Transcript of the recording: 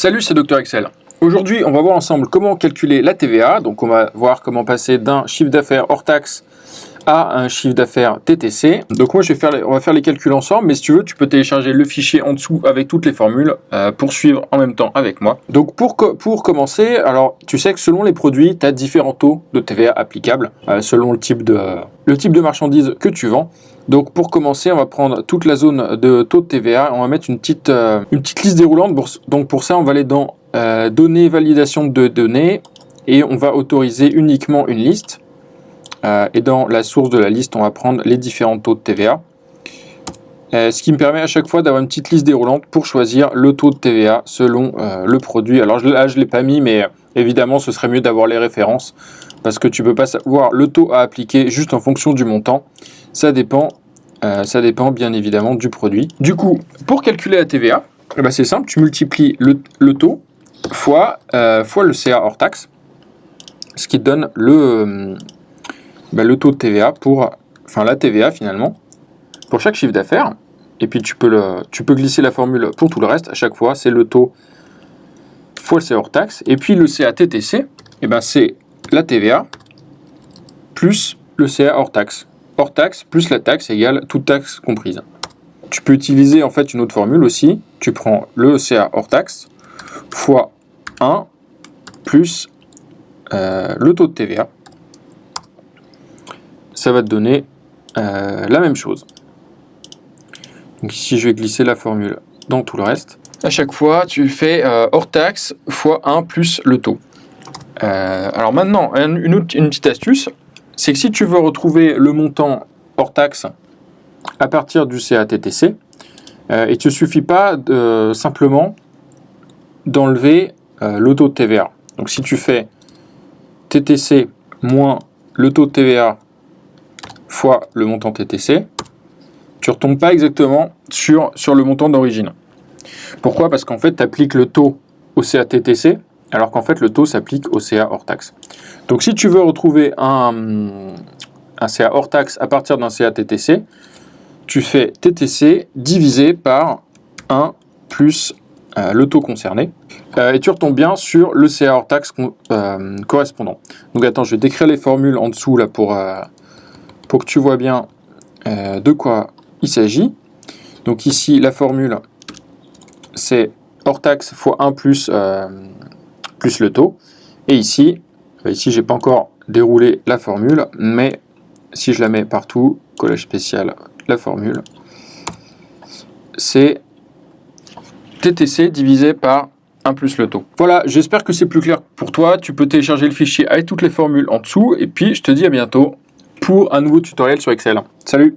Salut, c'est Dr Excel. Aujourd'hui, on va voir ensemble comment calculer la TVA. Donc, on va voir comment passer d'un chiffre d'affaires hors taxe à un chiffre d'affaires TTC. Donc, moi, on va faire les calculs ensemble. Mais si tu veux, tu peux télécharger le fichier en dessous avec toutes les formules pour suivre en même temps avec moi. Donc, pour commencer, alors, tu sais que selon les produits, tu as différents taux de TVA applicables selon le type de marchandise que tu vends. Donc pour commencer, on va prendre toute la zone de taux de TVA, on va mettre une petite liste déroulante. Donc pour ça, on va aller dans données, validation de données, et on va autoriser uniquement une liste. Et dans la source de la liste, on va prendre les différents taux de TVA. Ce qui me permet à chaque fois d'avoir une petite liste déroulante pour choisir le taux de TVA selon le produit. Alors là, je ne l'ai pas mis, mais évidemment, ce serait mieux d'avoir les références parce que tu ne peux pas savoir le taux à appliquer juste en fonction du montant. Ça dépend bien évidemment du produit. Du coup, pour calculer la TVA, c'est simple, tu multiplies le taux fois le CA hors taxe, ce qui te donne le taux de TVA la TVA finalement, pour chaque chiffre d'affaires. Et puis tu peux glisser la formule pour tout le reste. À chaque fois, c'est le taux fois le CA hors taxe. Et puis le CA TTC, c'est la TVA plus le CA hors taxe. Hors taxe plus la taxe égale toute taxe comprise. Tu peux utiliser en fait une autre formule aussi. Tu prends le CA hors taxe fois 1 plus le taux de TVA. Ça va te donner la même chose. Donc ici, je vais glisser la formule dans tout le reste. À chaque fois, tu fais hors taxe fois 1 plus le taux. Alors maintenant, une petite astuce, c'est que si tu veux retrouver le montant hors taxe à partir du CA-TTC, il ne te suffit pas simplement d'enlever le taux de TVA. Donc si tu fais TTC moins le taux de TVA fois le montant TTC, tu ne retombes pas exactement sur le montant d'origine. Pourquoi ? Parce qu'en fait, tu appliques le taux au CA-TTC, alors qu'en fait, le taux s'applique au CA hors taxe. Donc si tu veux retrouver un CA hors taxe à partir d'un CA TTC, tu fais TTC divisé par 1 plus le taux concerné, et tu retombes bien sur le CA hors taxe correspondant. Donc attends, je vais décrire les formules en dessous là pour que tu vois bien de quoi il s'agit. Donc ici, la formule, c'est hors taxe fois 1 plus le taux. Et ici, j'ai pas encore déroulé la formule, mais si je la mets partout, collage spécial, la formule, c'est TTC divisé par 1 plus le taux. Voilà, j'espère que c'est plus clair pour toi. Tu peux télécharger le fichier avec toutes les formules en dessous. Et puis, je te dis à bientôt pour un nouveau tutoriel sur Excel. Salut!